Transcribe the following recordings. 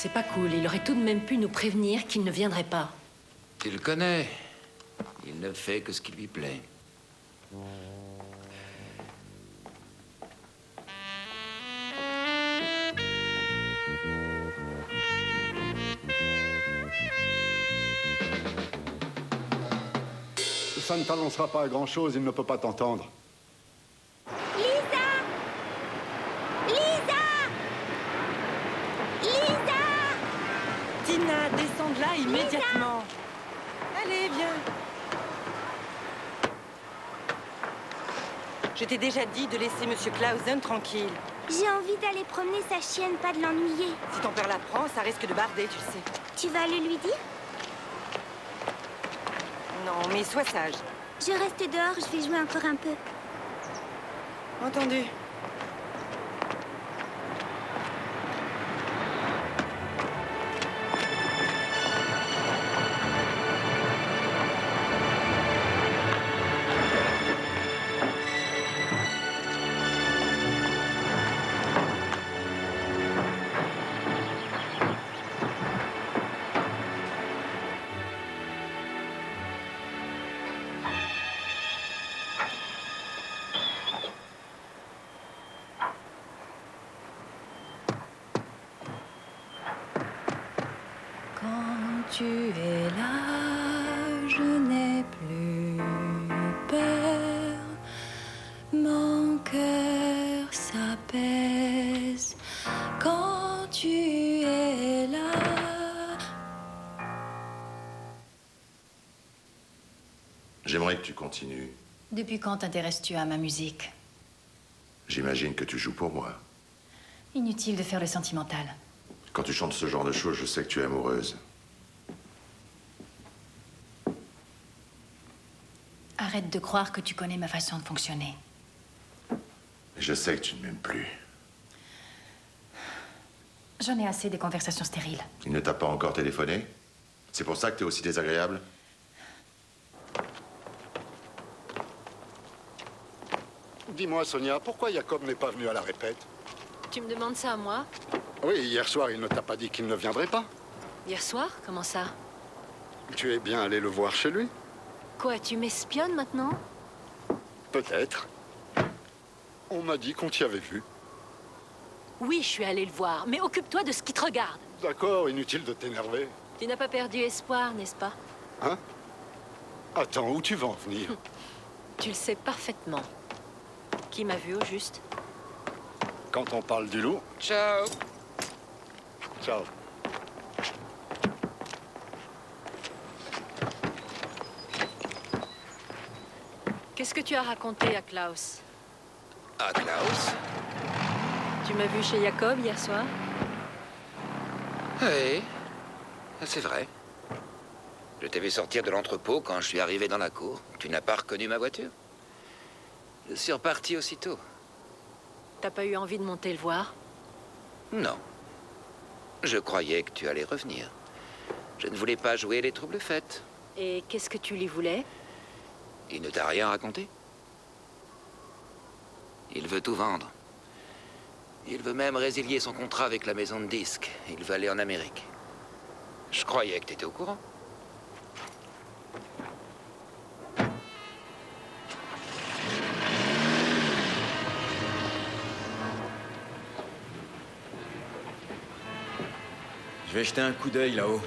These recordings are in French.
C'est pas cool. Il aurait tout de même pu nous prévenir qu'il ne viendrait pas. Tu le connais. Il ne fait que ce qui lui plaît. Ça ne t'annoncera pas grand-chose, il ne peut pas t'entendre. Lisa! Lisa! Lisa! Tina, descends de là immédiatement. Allez, viens. Je t'ai déjà dit de laisser Monsieur Clausen tranquille. J'ai envie d'aller promener sa chienne, pas de l'ennuyer. Si ton père l'apprend, ça risque de barder, tu le sais. Tu vas le lui dire? Non, mais sois sage. Je reste dehors, je vais jouer encore un peu. Entendu. Quand tu es là, je n'ai plus peur. Mon cœur s'apaise quand tu es là. J'aimerais que tu continues. Depuis quand t'intéresses-tu à ma musique? J'imagine que tu joues pour moi. Inutile de faire le sentimental. Quand tu chantes ce genre de choses, je sais que tu es amoureuse. Arrête de croire que tu connais ma façon de fonctionner. Et je sais que tu ne m'aimes plus. J'en ai assez des conversations stériles. Il ne t'a pas encore téléphoné? C'est pour ça que tu es aussi désagréable? Dis-moi, Sonia, pourquoi Jacob n'est pas venu à la répète? Tu me demandes ça à moi? Oui, hier soir, il ne t'a pas dit qu'il ne viendrait pas. Hier soir? Comment ça? Tu es bien allé le voir chez lui? Quoi, tu m'espionnes maintenant? Peut-être. On m'a dit qu'on t'y avait vu. Oui, je suis allée le voir, mais occupe-toi de ce qui te regarde. D'accord, inutile de t'énerver. Tu n'as pas perdu espoir, n'est-ce pas? Hein? Attends, où tu vas en venir? Tu le sais parfaitement. Qui m'a vu au juste? Quand on parle du loup... Ciao. Ciao. Qu'est-ce que tu as raconté à Klaus? Ah, Klaus? Tu m'as vu chez Jacob hier soir? Oui, c'est vrai. Je t'ai vu sortir de l'entrepôt quand je suis arrivé dans la cour. Tu n'as pas reconnu ma voiture? Je suis reparti aussitôt. T'as pas eu envie de monter le voir? Non. Je croyais que tu allais revenir. Je ne voulais pas jouer les troubles fêtes. Et qu'est-ce que tu lui voulais? Il ne t'a rien raconté? Il veut tout vendre. Il veut même résilier son contrat avec la maison de disques. Il veut aller en Amérique. Je croyais que tu étais au courant. Je vais jeter un coup d'œil là-haut.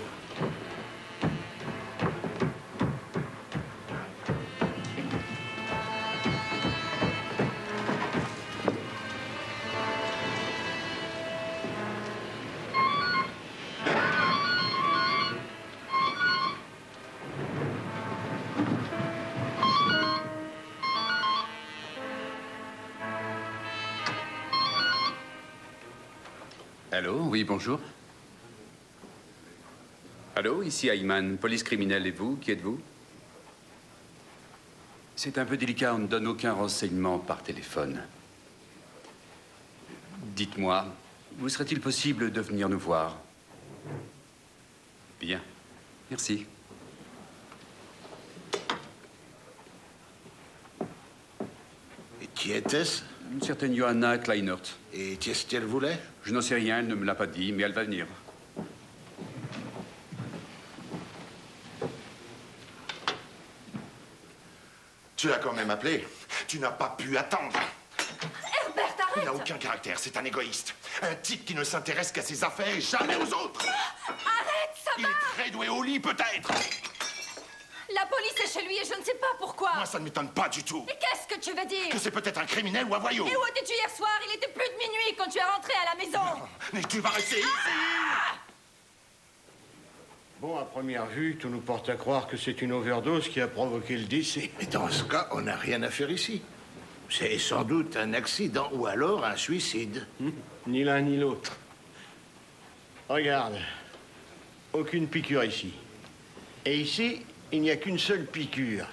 Allô, oui, bonjour. Allô, ici Ayman, police criminelle, et vous, qui êtes-vous? C'est un peu délicat, on ne donne aucun renseignement par téléphone. Dites-moi, vous serait-il possible de venir nous voir? Bien, merci. Et qui était-ce? Une certaine Johanna Kleinert. Et qu'est-ce qu'elle voulait? Je n'en sais rien, elle ne me l'a pas dit, mais elle va venir. Tu as quand même appelé. Tu n'as pas pu attendre. Herbert, Il n'a arrête! aucun caractère, c'est un égoïste. Un type qui ne s'intéresse qu'à ses affaires et jamais aux autres. Arrête, ça Il va! est très doué au lit, peut-être. La police est chez lui et je ne sais pas pourquoi. Moi, ça ne m'étonne pas du tout. Et qu'est-ce que tu veux dire? Que c'est peut-être un criminel ou un voyou. Et où étais-tu hier soir? Il était plus de minuit quand tu es rentré à la maison. Mais tu vas rester ici. Bon, à première vue, tout nous porte à croire que c'est une overdose qui a provoqué le décès. Mais dans ce cas, on n'a rien à faire ici. C'est sans doute un accident ou alors un suicide. Ni l'un ni l'autre. Regarde. Aucune piqûre ici. Et ici, il n'y a qu'une seule piqûre.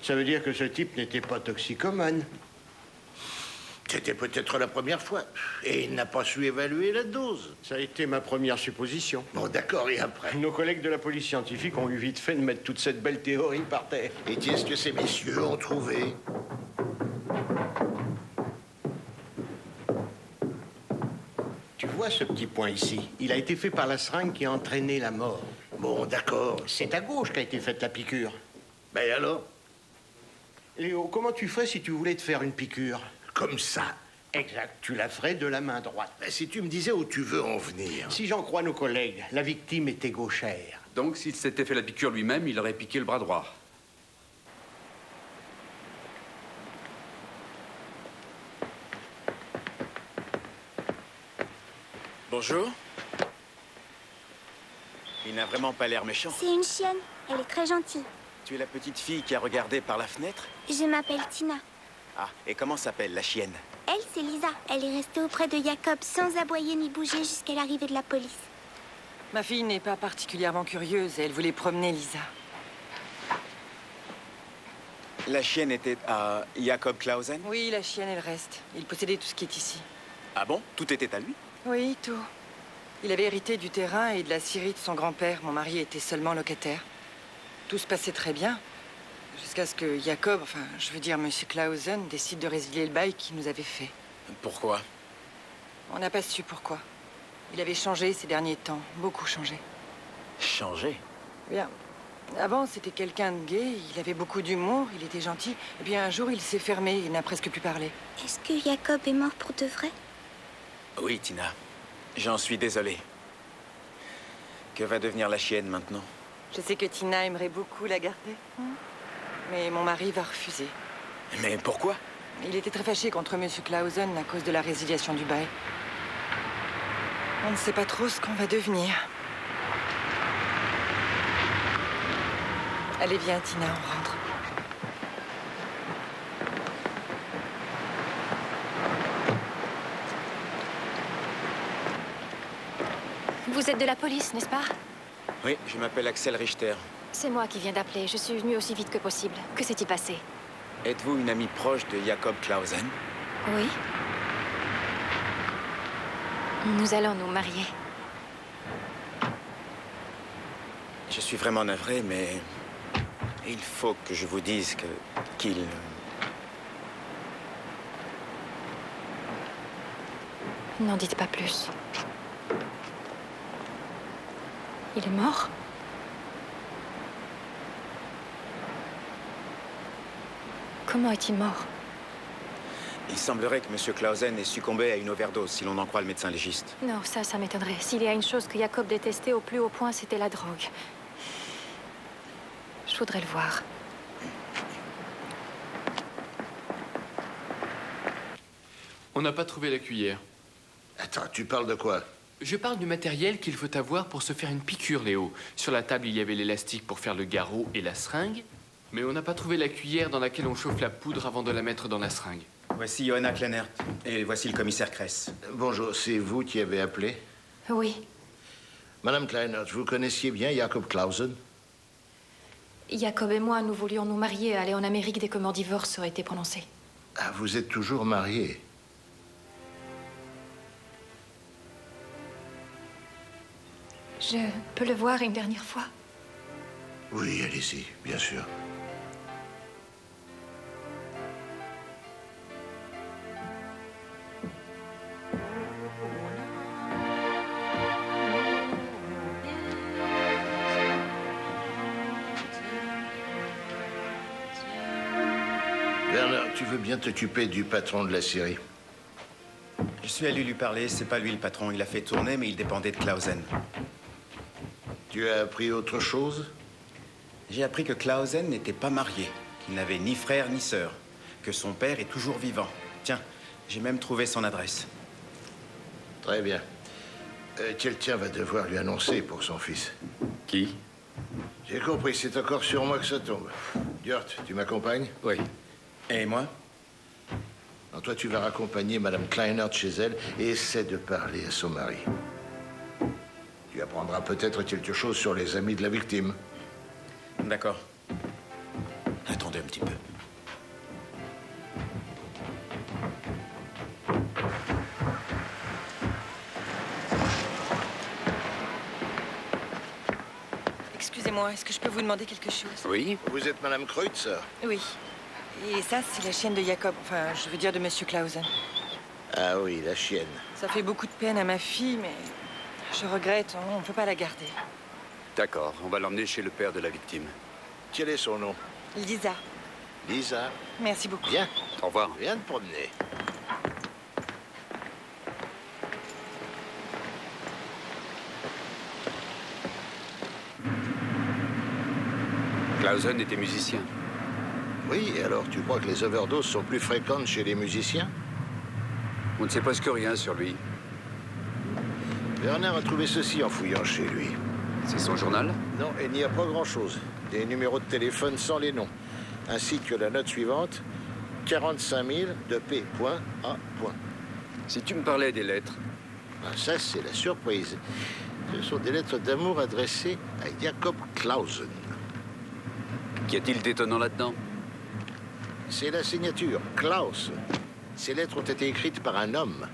Ça veut dire que ce type n'était pas toxicomane. C'était peut-être la première fois. Et il n'a pas su évaluer la dose. Ça a été ma première supposition. Bon, d'accord, et après? Nos collègues de la police scientifique ont eu vite fait de mettre toute cette belle théorie par terre. Et qu'est-ce que ces messieurs ont trouvé? Tu vois ce petit point ici? Il a été fait par la seringue qui a entraîné la mort. Bon, d'accord. C'est à gauche qu'a été faite la piqûre. Ben alors? Léo, comment tu ferais si tu voulais te faire une piqûre? Comme ça. Exact. Tu la ferais de la main droite. Ben, si tu me disais où tu veux en venir. Si j'en crois nos collègues, la victime était gauchère. Donc, s'il s'était fait la piqûre lui-même, il aurait piqué le bras droit. Bonjour. Il n'a vraiment pas l'air méchant. C'est une chienne. Elle est très gentille. Tu es la petite fille qui a regardé par la fenêtre? Je m'appelle Tina. Ah, et comment s'appelle la chienne? Elle, c'est Lisa. Elle est restée auprès de Jacob sans aboyer ni bouger jusqu'à l'arrivée de la police. Ma fille n'est pas particulièrement curieuse et elle voulait promener Lisa. La chienne était à Jacob Clausen? Oui, la chienne, elle reste. Il possédait tout ce qui est ici. Ah bon? Tout était à lui? Oui, tout. Il avait hérité du terrain et de la scierie de son grand-père. Mon mari était seulement locataire. Tout se passait très bien. Jusqu'à ce que Jacob, enfin, je veux dire, Monsieur Clausen, décide de résilier le bail qu'il nous avait fait. Pourquoi? On n'a pas su pourquoi. Il avait changé ces derniers temps. Beaucoup changé. Changé? Bien. Avant, c'était quelqu'un de gai. Il avait beaucoup d'humour. Il était gentil. Et puis un jour, il s'est fermé. Il n'a presque plus parlé. Est-ce que Jacob est mort pour de vrai? Oui, Tina. J'en suis désolé. Que va devenir la chienne maintenant? Je sais que Tina aimerait beaucoup la garder. Mais mon mari va refuser. Mais pourquoi? Il était très fâché contre Monsieur Clausen à cause de la résiliation du bail. On ne sait pas trop ce qu'on va devenir. Allez, viens, Tina, on rentre. Vous êtes de la police, n'est-ce pas? Oui, je m'appelle Axel Richter. C'est moi qui viens d'appeler. Je suis venue aussi vite que possible. Que s'est-il passé? Êtes-vous une amie proche de Jacob Clausen? Oui. Nous allons nous marier. Je suis vraiment navré, mais il faut que je vous dise qu'il... N'en dites pas plus. Il est mort? Comment est-il mort? Il semblerait que M. Clausen ait succombé à une overdose, si l'on en croit le médecin légiste. Non, ça m'étonnerait. S'il y a une chose que Jacob détestait au plus haut point, c'était la drogue. Je voudrais le voir. On n'a pas trouvé la cuillère. Attends, tu parles de quoi? Je parle du matériel qu'il faut avoir pour se faire une piqûre, Léo. Sur la table, il y avait l'élastique pour faire le garrot et la seringue. Mais on n'a pas trouvé la cuillère dans laquelle on chauffe la poudre avant de la mettre dans la seringue. Voici Johanna Kleinert. Et voici le commissaire Kress. Bonjour, c'est vous qui avez appelé? Oui. Madame Kleinert, vous connaissiez bien Jacob Clausen? Jacob et moi, nous voulions nous marier et aller en Amérique dès que mon divorce aurait été prononcé. Ah, vous êtes toujours mariés? Je peux le voir une dernière fois? Oui, allez-y, bien sûr. tu veux bien t'occuper du patron de la Syrie? Je suis allé lui parler, c'est pas lui le patron. Il a fait tourner, mais il dépendait de Clausen. Tu as appris autre chose? J'ai appris que Clausen n'était pas marié, qu'il n'avait ni frère ni sœur, que son père est toujours vivant. Tiens, j'ai même trouvé son adresse. Très bien. Quelqu'un va devoir lui annoncer pour son fils. Qui? J'ai compris, c'est encore sur moi que ça tombe. Gert, tu m'accompagnes? Oui. Et moi? Alors toi, tu vas raccompagner Madame Kleinert chez elle et essaie de parler à son mari. Tu apprendras peut-être quelque chose sur les amis de la victime. D'accord. Attendez un petit peu. Excusez-moi, est-ce que je peux vous demander quelque chose? Oui? Vous êtes Madame Kreutzer? Oui. Et ça, c'est la chienne de Jacob. Enfin, je veux dire de Monsieur Clausen. Ah oui, la chienne. Ça fait beaucoup de peine à ma fille, mais je regrette, on ne peut pas la garder. D'accord, on va l'emmener chez le père de la victime. Quel est son nom? Lisa. Lisa. Merci beaucoup. Viens. Au revoir. Viens te promener. Clausen était musicien. Oui, et alors tu crois que les overdoses sont plus fréquentes chez les musiciens? On ne sait presque rien sur lui. Werner a trouvé ceci en fouillant chez lui. C'est son journal? Non, il n'y a pas grand-chose. Des numéros de téléphone sans les noms. Ainsi que la note suivante. 45 000 de P.A. Si tu me parlais des lettres. Ah, ça, c'est la surprise. Ce sont des lettres d'amour adressées à Jacob Clausen. Qu'y a-t-il d'étonnant là-dedans? C'est la signature, Klaus. Ces lettres ont été écrites par un homme.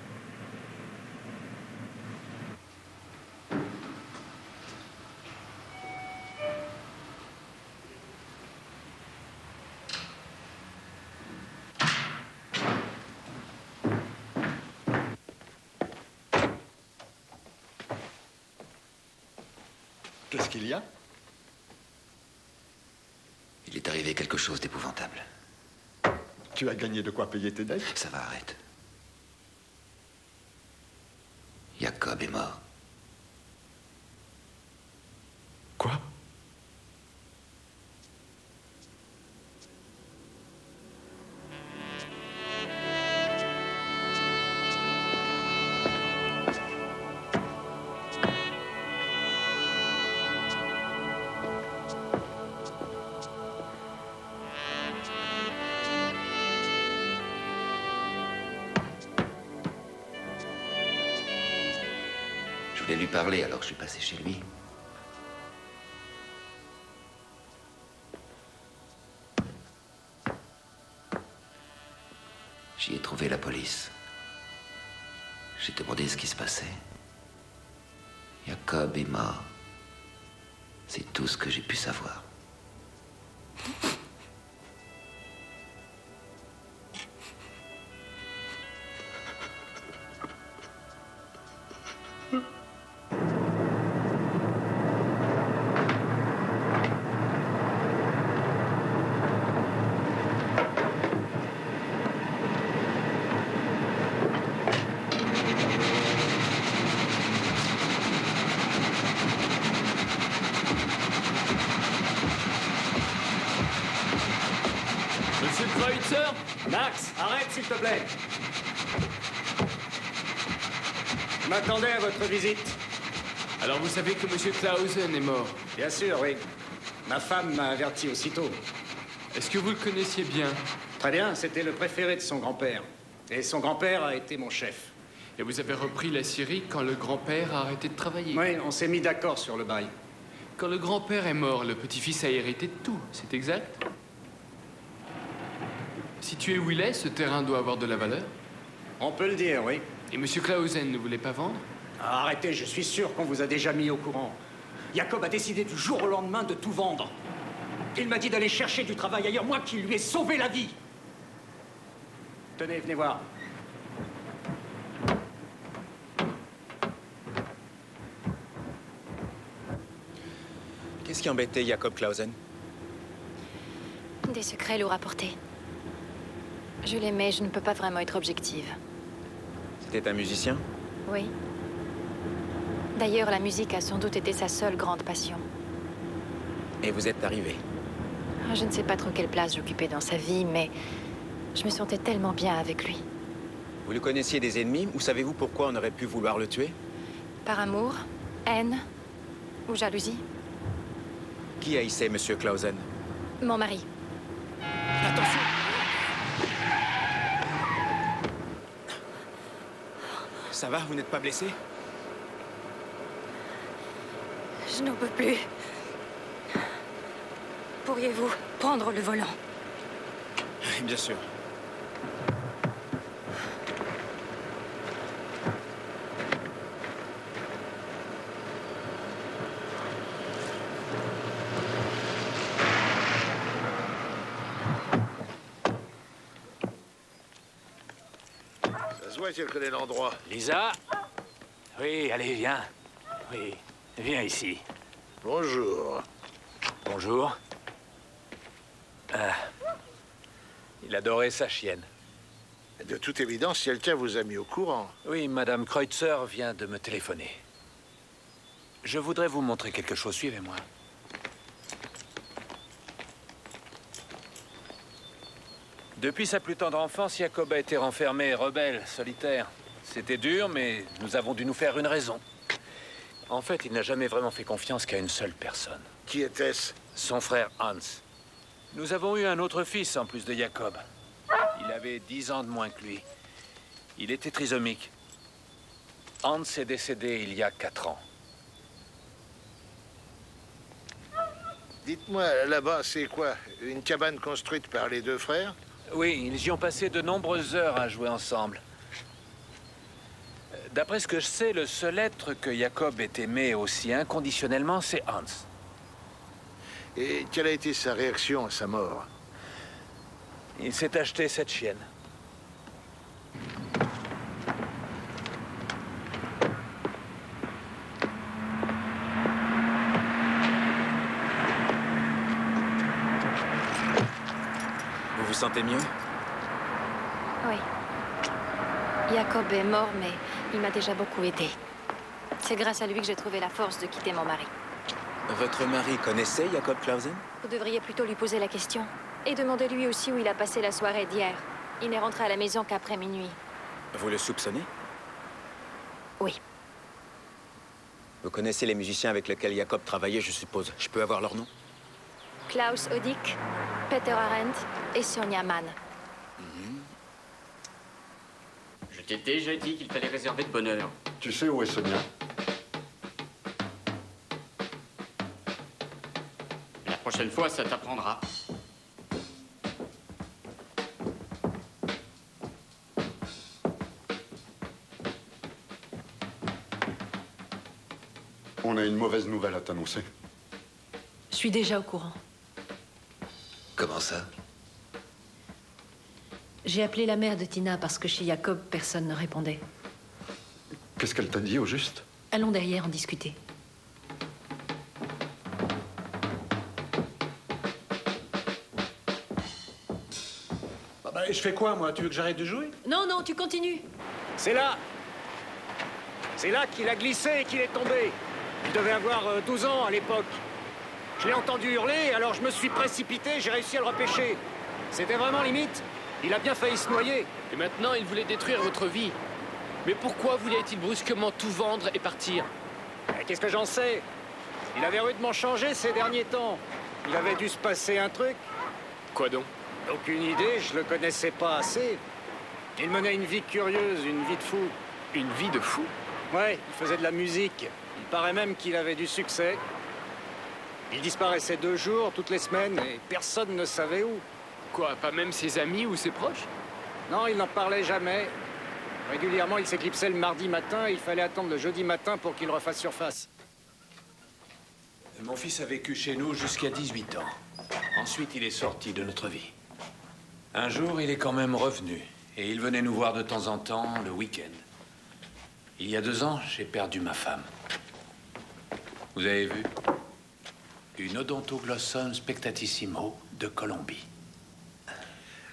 Qu'est-ce qu'il y a? Il est arrivé quelque chose d'épouvantable. Tu as gagné de quoi payer tes dettes? Ça va, arrête. Jacob est mort. Quoi? Je voulais lui parler, alors je suis passé chez lui. J'y ai trouvé la police. J'ai demandé ce qui se passait. Jacob est mort. C'est tout ce que j'ai pu savoir. Monsieur Kreutzer? Max, arrête s'il te plaît. Je m'attendais à votre visite. Alors vous savez que Monsieur Clausen est mort? Bien sûr, oui. Ma femme m'a averti aussitôt. Est-ce que vous le connaissiez bien? Très bien, c'était le préféré de son grand-père. Et son grand-père a été mon chef. Et vous avez repris la Syrie quand le grand-père a arrêté de travailler? Oui, on s'est mis d'accord sur le bail. Quand le grand-père est mort, le petit-fils a hérité de tout, c'est exact? Situé où il est, ce terrain doit avoir de la valeur? On peut le dire, oui. Et Monsieur Clausen ne voulait pas vendre? Ah, arrêtez, je suis sûr qu'on vous a déjà mis au courant. Jacob a décidé du jour au lendemain de tout vendre. Il m'a dit d'aller chercher du travail ailleurs, moi qui lui ai sauvé la vie. Tenez, venez voir. Qu'est-ce qui embêtait Jacob Clausen? Des secrets lourds à porter. Je l'aimais, je ne peux pas vraiment être objective. C'était un musicien? Oui. D'ailleurs, la musique a sans doute été sa seule grande passion. Et vous êtes arrivé. Je ne sais pas trop quelle place j'occupais dans sa vie, mais je me sentais tellement bien avec lui. Vous le connaissiez des ennemis, ou savez-vous pourquoi on aurait pu vouloir le tuer? Par amour, haine ou jalousie? Qui haïssait Monsieur Clausen? Mon mari. Attention! Ça va, vous n'êtes pas blessé? Je n'en peux plus. Pourriez-vous prendre le volant? Bien sûr. Ça se voit si elle connaît l'endroit. Lisa? Oui, allez, viens. Oui, viens ici. Bonjour. Bonjour. Il adorait sa chienne. De toute évidence, quelqu'un vous a mis au courant. Oui, Madame Kreutzer vient de me téléphoner. Je voudrais vous montrer quelque chose. Suivez-moi. Depuis sa plus tendre enfance, Jacob a été renfermé, rebelle, solitaire. C'était dur, mais nous avons dû nous faire une raison. En fait, il n'a jamais vraiment fait confiance qu'à une seule personne. Qui était-ce? Son frère Hans. Nous avons eu un autre fils en plus de Jacob. Il avait 10 ans de moins que lui. Il était trisomique. Hans est décédé il y a 4 ans. Dites-moi, là-bas, c'est quoi? Une cabane construite par les deux frères? Oui, ils y ont passé de nombreuses heures à jouer ensemble. D'après ce que je sais, le seul être que Jacob ait aimé aussi inconditionnellement, c'est Hans. Et quelle a été sa réaction à sa mort? Il s'est acheté cette chienne. Vous vous sentez mieux? Oui. Jacob est mort, mais il m'a déjà beaucoup aidé. C'est grâce à lui que j'ai trouvé la force de quitter mon mari. Votre mari connaissait Jacob Clausen? Vous devriez plutôt lui poser la question. Et demander lui aussi où il a passé la soirée d'hier. Il n'est rentré à la maison qu'après minuit. Vous le soupçonnez? Oui. Vous connaissez les musiciens avec lesquels Jacob travaillait, je suppose. Je peux avoir leur nom? Klaus Odik, Peter Arendt et Sonia Mann. Je t'ai déjà dit qu'il fallait réserver de bonne heure. Tu sais où est Sonia? La prochaine fois, ça t'apprendra. On a une mauvaise nouvelle à t'annoncer. Je suis déjà au courant. Comment ça? J'ai appelé la mère de Tina parce que chez Jacob, personne ne répondait. Qu'est-ce qu'elle t'a dit au juste? Allons derrière en discuter. Je fais quoi, moi? Tu veux que j'arrête de jouer? Non, non, tu continues. C'est là! C'est là qu'il a glissé et qu'il est tombé. Il devait avoir 12 ans à l'époque. Je l'ai entendu hurler, alors je me suis précipité, j'ai réussi à le repêcher. C'était vraiment limite. Il a bien failli se noyer. Et maintenant, il voulait détruire votre vie. Mais pourquoi voulait-il brusquement tout vendre et partir? Qu'est-ce que j'en sais? Il avait rudement changé ces derniers temps. Il avait dû se passer un truc. Quoi donc? Aucune idée, je le connaissais pas assez. Il menait une vie curieuse, une vie de fou. Une vie de fou? Ouais, il faisait de la musique. Il paraît même qu'il avait du succès. Il disparaissait 2 jours, toutes les semaines, et personne ne savait où. Quoi, pas même ses amis ou ses proches? Non, il n'en parlait jamais. Régulièrement, il s'éclipsait le mardi matin, et il fallait attendre le jeudi matin pour qu'il refasse surface. Mon fils a vécu chez nous jusqu'à 18 ans. Ensuite, il est sorti de notre vie. Un jour, il est quand même revenu. Et il venait nous voir de temps en temps, le week-end. Il y a 2 ans, j'ai perdu ma femme. Vous avez vu? Une Odontoglossum spectatissimo de Colombie.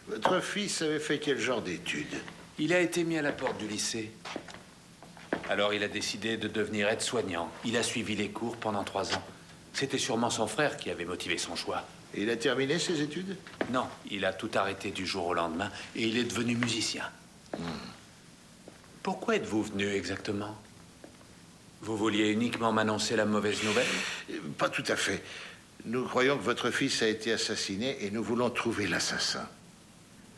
Votre fils avait fait quel genre d'études? Il a été mis à la porte du lycée. Alors il a décidé de devenir aide-soignant. Il a suivi les cours pendant 3 ans. C'était sûrement son frère qui avait motivé son choix. Et il a terminé ses études? Non, il a tout arrêté du jour au lendemain et il est devenu musicien. Pourquoi êtes-vous venu exactement? Vous vouliez uniquement m'annoncer la mauvaise nouvelle? Pas tout à fait. Nous croyons que votre fils a été assassiné et nous voulons trouver l'assassin.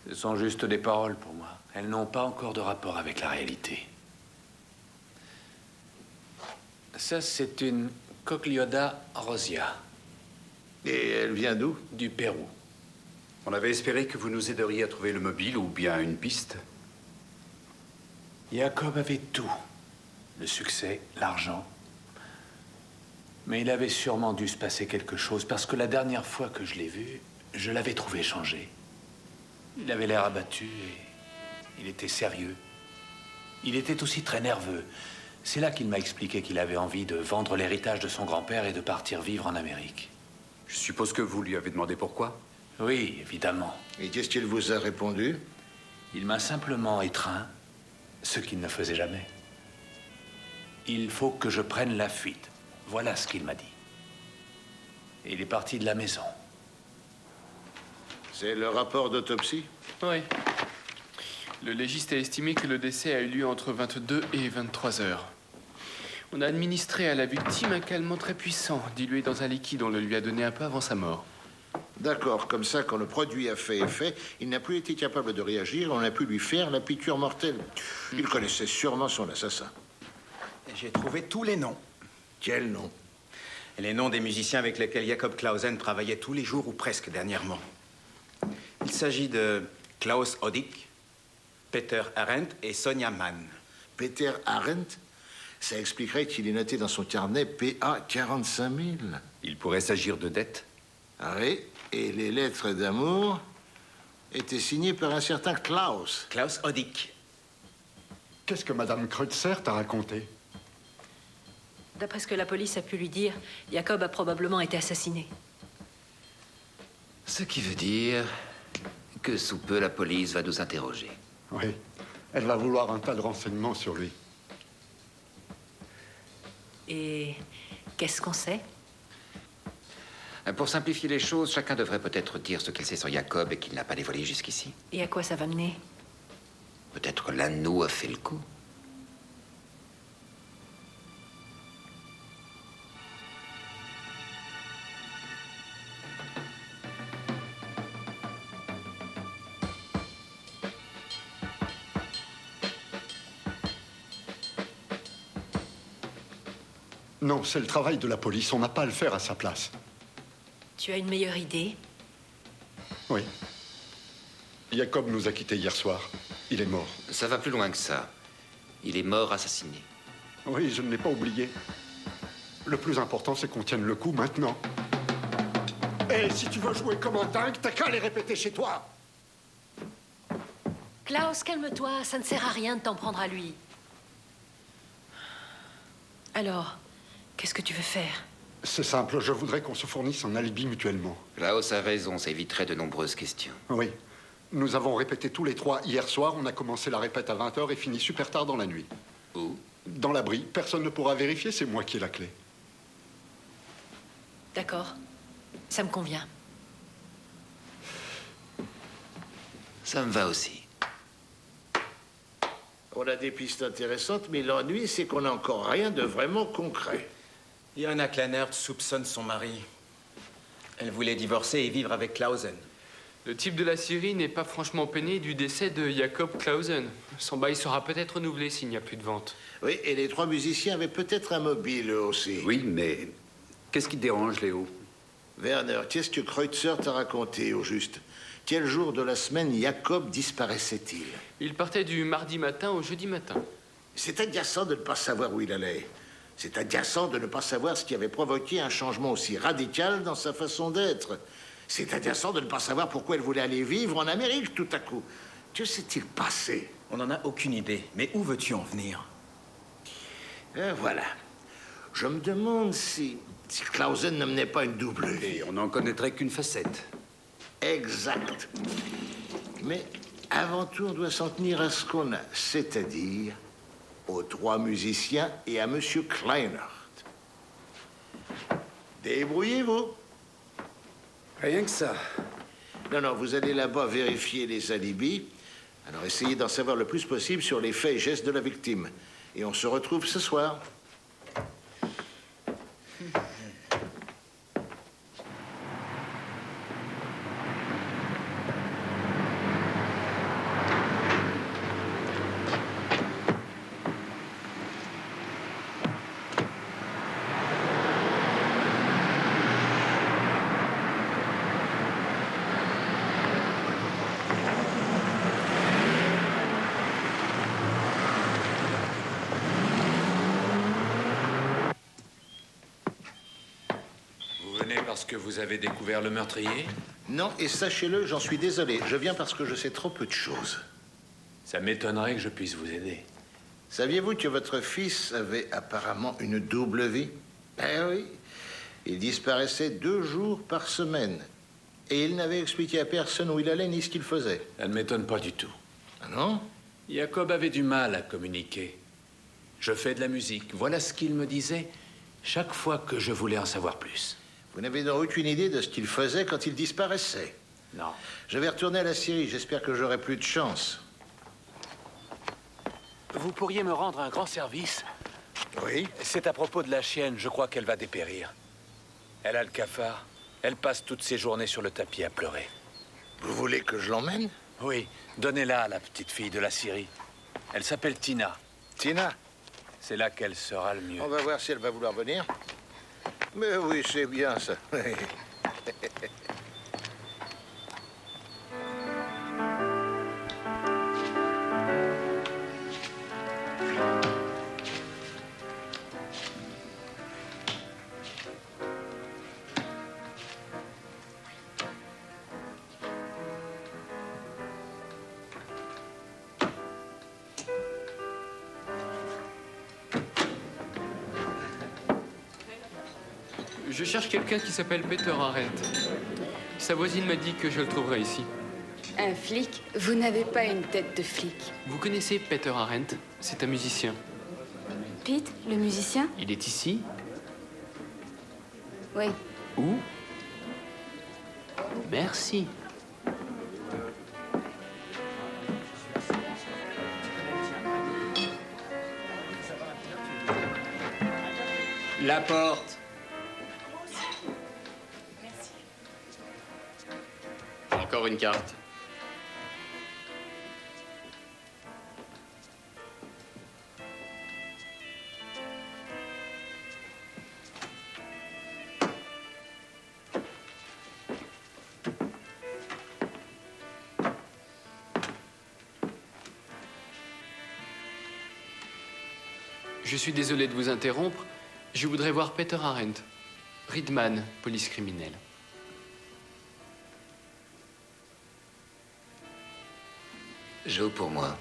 Ce sont juste des paroles pour moi. Elles n'ont pas encore de rapport avec la réalité. Ça, c'est une Cochleoda rosia. Et elle vient d'où? Du Pérou. On avait espéré que vous nous aideriez à trouver le mobile ou bien une piste. Jacob avait tout. Le succès, l'argent. Mais il avait sûrement dû se passer quelque chose parce que la dernière fois que je l'ai vu, je l'avais trouvé changé. Il avait l'air abattu et il était sérieux. Il était aussi très nerveux. C'est là qu'il m'a expliqué qu'il avait envie de vendre l'héritage de son grand-père et de partir vivre en Amérique. Je suppose que vous lui avez demandé pourquoi? Oui, évidemment. Et qu'est-ce qu'il vous a répondu? Il m'a simplement étreint, ce qu'il ne faisait jamais. Il faut que je prenne la fuite. Voilà ce qu'il m'a dit. Et il est parti de la maison. C'est le rapport d'autopsie? Oui. Le légiste a estimé que le décès a eu lieu entre 22 et 23 heures. On a administré à la victime un calmant très puissant, dilué dans un liquide. On le lui a donné un peu avant sa mort. D'accord, comme ça, quand le produit a fait effet, il n'a plus été capable de réagir, on a pu lui faire la piqûre mortelle. Il connaissait sûrement son assassin. J'ai trouvé tous les noms. Quels noms? Les noms des musiciens avec lesquels Jacob Clausen travaillait tous les jours ou presque dernièrement. Il s'agit de Klaus Odig, Peter Arendt et Sonia Mann. Peter Arendt? Ça expliquerait qu'il est noté dans son carnet PA 45 000. Il pourrait s'agir de dettes. Ah oui, et les lettres d'amour étaient signées par un certain Klaus. Klaus Odig. Qu'est-ce que Madame Kreutzer t'a raconté? D'après ce que la police a pu lui dire, Jacob a probablement été assassiné. Ce qui veut dire que sous peu, la police va nous interroger. Oui, elle va vouloir un tas de renseignements sur lui. Et qu'est-ce qu'on sait? Pour simplifier les choses, chacun devrait peut-être dire ce qu'il sait sur Jacob et qu'il n'a pas dévoilé jusqu'ici. Et à quoi ça va mener? Peut-être l'un de nous a fait le coup. Non, c'est le travail de la police. On n'a pas à le faire à sa place. Tu as une meilleure idée? Oui. Jacob nous a quittés hier soir. Il est mort. Ça va plus loin que ça. Il est mort assassiné. Oui, je ne l'ai pas oublié. Le plus important, c'est qu'on tienne le coup maintenant. Et si tu veux jouer comme un dingue, t'as qu'à les répéter chez toi. Klaus, calme-toi. Ça ne sert à rien de t'en prendre à lui. Alors, qu'est-ce que tu veux faire? C'est simple, je voudrais qu'on se fournisse un alibi mutuellement. Klaus a raison, ça éviterait de nombreuses questions. Oui. Nous avons répété tous les trois hier soir. On a commencé la répète à 20h et fini super tard dans la nuit. Où? Dans l'abri. Personne ne pourra vérifier, c'est moi qui ai la clé. D'accord. Ça me convient. Ça me va aussi. On a des pistes intéressantes, mais l'ennui, c'est qu'on n'a encore rien de vraiment concret. Johanna Kleinert soupçonne son mari. Elle voulait divorcer et vivre avec Clausen. Le type de la Syrie n'est pas franchement peiné du décès de Jacob Clausen. Son bail sera peut-être renouvelé s'il n'y a plus de vente. Oui, et les 3 musiciens avaient peut-être un mobile, eux aussi. Oui, mais qu'est-ce qui te dérange, Léo? Werner, qu'est-ce que Kreutzer t'a raconté, au juste? Quel jour de la semaine Jacob disparaissait-il? Il partait du mardi matin au jeudi matin. C'est agaçant de ne pas savoir où il allait. C'est agaçant de ne pas savoir ce qui avait provoqué un changement aussi radical dans sa façon d'être. C'est agaçant de ne pas savoir pourquoi elle voulait aller vivre en Amérique tout à coup. Que s'est-il passé? On n'en a aucune idée. Mais où veux-tu en venir? Voilà. Je me demande si Clausen ne menait pas une double vie. Et on n'en connaîtrait qu'une facette. Exact. Mais avant tout, on doit s'en tenir à ce qu'on a, c'est-à-dire aux 3 musiciens et à Monsieur Kleinert. Débrouillez-vous. Rien que ça. Non, vous allez là-bas vérifier les alibis. Alors essayez d'en savoir le plus possible sur les faits et gestes de la victime. Et on se retrouve ce soir. Parce que vous avez découvert le meurtrier? Non, et sachez-le, j'en suis désolé. Je viens parce que je sais trop peu de choses. Ça m'étonnerait que je puisse vous aider. Saviez-vous que votre fils avait apparemment une double vie? Eh oui. Il disparaissait 2 jours par semaine. Et il n'avait expliqué à personne où il allait ni ce qu'il faisait. Ça ne m'étonne pas du tout. Ah non? Jacob avait du mal à communiquer. Je fais de la musique. Voilà ce qu'il me disait chaque fois que je voulais en savoir plus. Vous n'avez donc aucune idée de ce qu'il faisait quand il disparaissait? Non. Je vais retourner à la Syrie. J'espère que j'aurai plus de chance. Vous pourriez me rendre un grand service? Oui? C'est à propos de la chienne. Je crois qu'elle va dépérir. Elle a le cafard. Elle passe toutes ses journées sur le tapis à pleurer. Vous voulez que je l'emmène? Oui. Donnez-la à la petite fille de la Syrie. Elle s'appelle Tina. Tina? C'est là qu'elle sera le mieux. On va voir si elle va vouloir venir. Mais oui, c'est bien ça. Je cherche quelqu'un qui s'appelle Peter Arendt. Sa voisine m'a dit que je le trouverais ici. Un flic? Vous n'avez pas une tête de flic. Vous connaissez Peter Arendt? C'est un musicien. Pete, le musicien? Il est ici? Oui. Où? Merci. La porte. Encore une carte. Je suis désolé de vous interrompre. Je voudrais voir Peter Arendt. Riedman, police criminelle. Joue pour moi.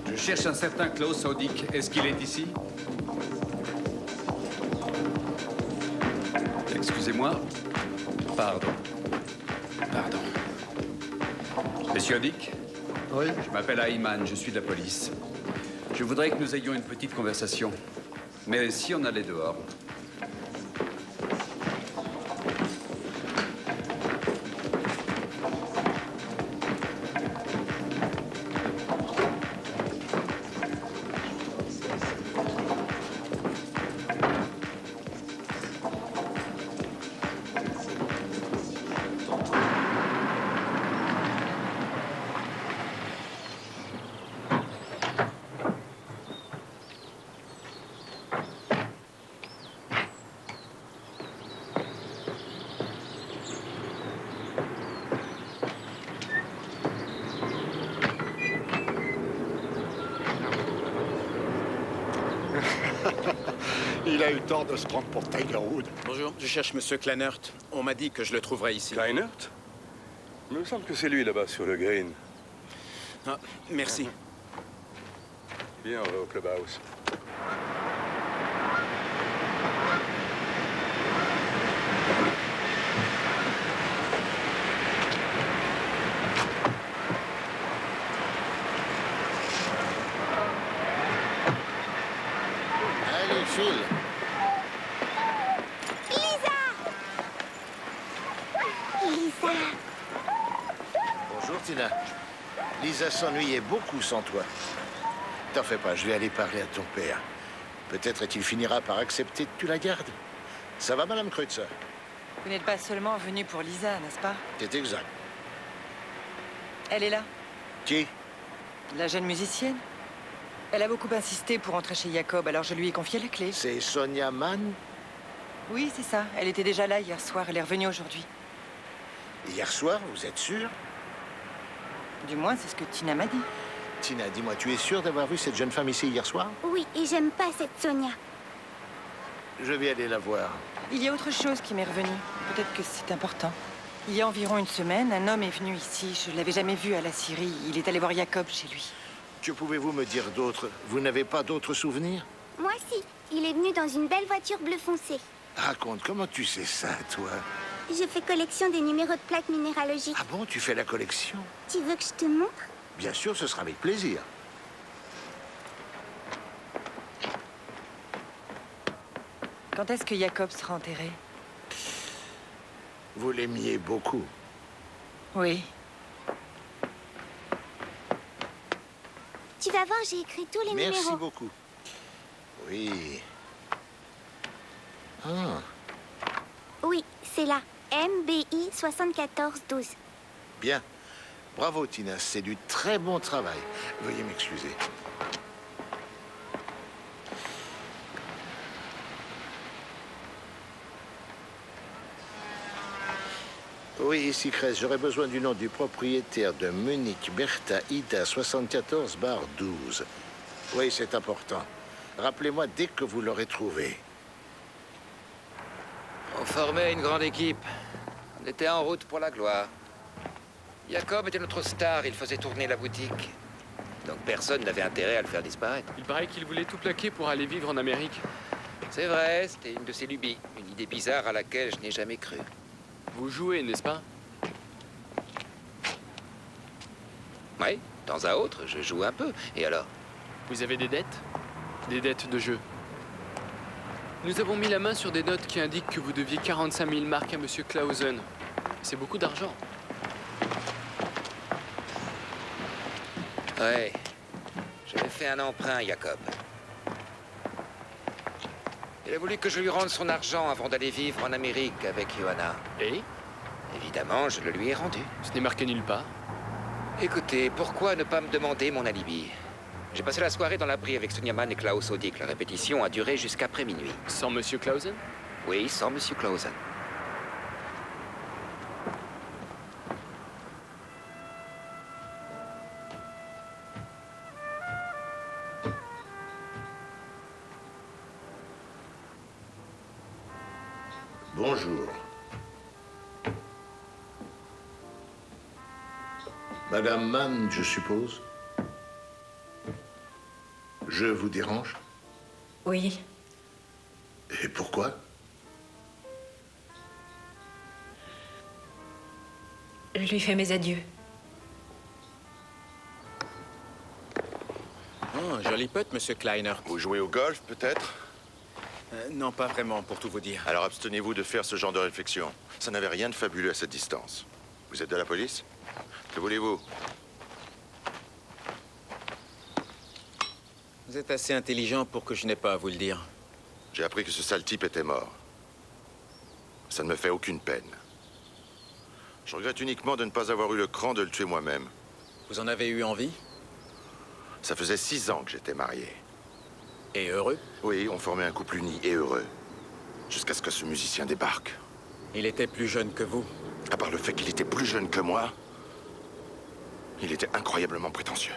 Je cherche un certain Klaus Audick. Est-ce qu'il est ici? Excusez-moi. Pardon. Pardon. Monsieur Audick? Oui? Je m'appelle Ayman, je suis de la police. Je voudrais que nous ayons une petite conversation. Mais si on allait dehors. Il a eu tort de se prendre pour Tiger Wood. Bonjour, je cherche Monsieur Kleinert. On m'a dit que je le trouverais ici. Kleinert? Il me semble que c'est lui là-bas sur le green. Ah, merci. Bien, on va au clubhouse. Allez, file. Lisa! Bonjour, Tina. Lisa s'ennuyait beaucoup sans toi. T'en fais pas, je vais aller parler à ton père. Peut-être qu'il finira par accepter que tu la gardes. Ça va, Madame Kreutzer? Vous n'êtes pas seulement venu pour Lisa, n'est-ce pas? C'est exact. Elle est là. Qui? La jeune musicienne. Elle a beaucoup insisté pour entrer chez Jacob, alors je lui ai confié la clé. C'est Sonia Mann? Oui, c'est ça. Elle était déjà là hier soir. Elle est revenue aujourd'hui. Hier soir, vous êtes sûr? Du moins, c'est ce que Tina m'a dit. Tina, dis-moi, tu es sûre d'avoir vu cette jeune femme ici hier soir? Oui, et j'aime pas cette Sonia. Je vais aller la voir. Il y a autre chose qui m'est revenue. Peut-être que c'est important. Il y a environ une semaine, un homme est venu ici. Je l'avais jamais vu à la Syrie. Il est allé voir Jacob chez lui. Que pouvez-vous me dire d'autre? Vous n'avez pas d'autres souvenirs? Moi, si. Il est venu dans une belle voiture bleu foncé. Raconte, comment tu sais ça, toi? Je fais collection des numéros de plaques minéralogiques. Ah bon, tu fais la collection? Tu veux que je te montre? Bien sûr, ce sera avec plaisir. Quand est-ce que Jacob sera enterré? Vous l'aimiez beaucoup. Oui. Tu vas voir, j'ai écrit tous les numéros. Merci beaucoup. Oui. Ah. Oui, c'est là. MBI 7412. Bien. Bravo, Tina. C'est du très bon travail. Veuillez m'excuser. Oui, ici, Cress. J'aurais besoin du nom du propriétaire de Munich Bertha Ida 74/12. Oui, c'est important. Rappelez-moi dès que vous l'aurez trouvé. On formait une grande équipe. On était en route pour la gloire. Jacob était notre star, il faisait tourner la boutique. Donc personne n'avait intérêt à le faire disparaître. Il paraît qu'il voulait tout plaquer pour aller vivre en Amérique. C'est vrai, c'était une de ses lubies. Une idée bizarre à laquelle je n'ai jamais cru. Vous jouez, n'est-ce pas? Oui, de temps à autre, je joue un peu. Et alors? Vous avez des dettes? Des dettes de jeu. Nous avons mis la main sur des notes qui indiquent que vous deviez 45 000 marks à Monsieur Clausen. C'est beaucoup d'argent. Ouais. J'avais fait un emprunt, Jacob. Il a voulu que je lui rende son argent avant d'aller vivre en Amérique avec Johanna. Et? Évidemment, je le lui ai rendu. Ce n'est marqué nulle part. Écoutez, pourquoi ne pas me demander mon alibi? J'ai passé la soirée dans l'abri avec Sonia Mann et Klaus Odik. La répétition a duré jusqu'après minuit. Sans Monsieur Clausen? Oui, sans Monsieur Clausen. Bonjour. Madame Mann, je suppose. Je vous dérange? Oui. Et pourquoi? Je lui fais mes adieux. Oh, joli pote, Monsieur Kleinert. Vous jouez au golf, peut-être? Non, pas vraiment, pour tout vous dire. Alors abstenez-vous de faire ce genre de réflexion. Ça n'avait rien de fabuleux à cette distance. Vous êtes de la police? Que voulez-vous? Vous êtes assez intelligent pour que je n'ai pas à vous le dire. J'ai appris que ce sale type était mort. Ça ne me fait aucune peine. Je regrette uniquement de ne pas avoir eu le cran de le tuer moi-même. Vous en avez eu envie? Ça faisait 6 ans que j'étais marié. Et heureux? Oui, on formait un couple uni et heureux. Jusqu'à ce que ce musicien débarque. Il était plus jeune que vous. À part le fait qu'il était plus jeune que moi, il était incroyablement prétentieux.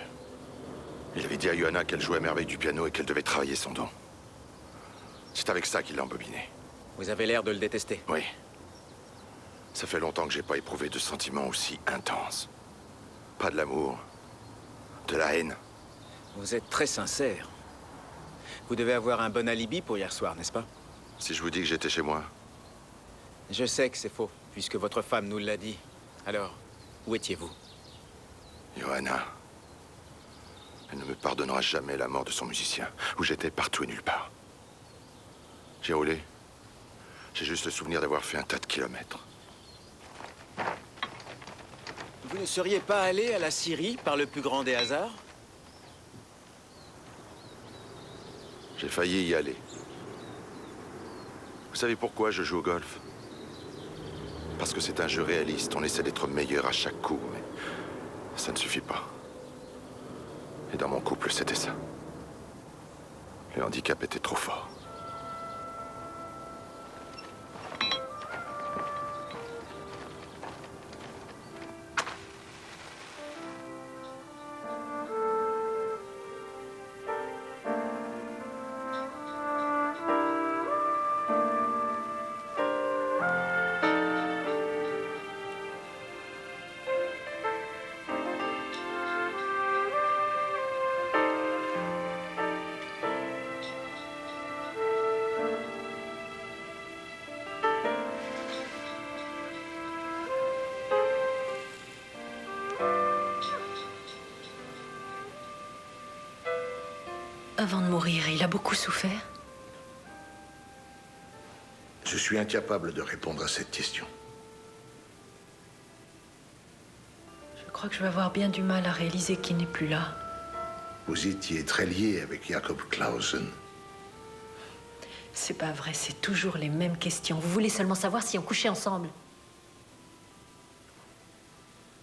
Il avait dit à Johanna qu'elle jouait à merveille du piano et qu'elle devait travailler son don. C'est avec ça qu'il l'a embobiné. Vous avez l'air de le détester. Oui. Ça fait longtemps que j'ai pas éprouvé de sentiments aussi intenses. Pas de l'amour, de la haine. Vous êtes très sincère. Vous devez avoir un bon alibi pour hier soir, n'est-ce pas? Si je vous dis que j'étais chez moi, Je sais que c'est faux, puisque votre femme nous l'a dit. Alors, où étiez-vous? Johanna, elle ne me pardonnera jamais la mort de son musicien, où j'étais partout et nulle part. J'ai roulé. J'ai juste le souvenir d'avoir fait un tas de kilomètres. Vous ne seriez pas allé à la Syrie par le plus grand des hasards? J'ai failli y aller. Vous savez pourquoi je joue au golf? Parce que c'est un jeu réaliste. On essaie d'être meilleur à chaque coup, mais ça ne suffit pas. Et dans mon couple, c'était ça. Le handicap était trop fort. Avant de mourir, il a beaucoup souffert. Je suis incapable de répondre à cette question. Je crois que je vais avoir bien du mal à réaliser qu'il n'est plus là. Vous étiez très lié avec Jacob Clausen. C'est pas vrai, c'est toujours les mêmes questions. Vous voulez seulement savoir si on couchait ensemble.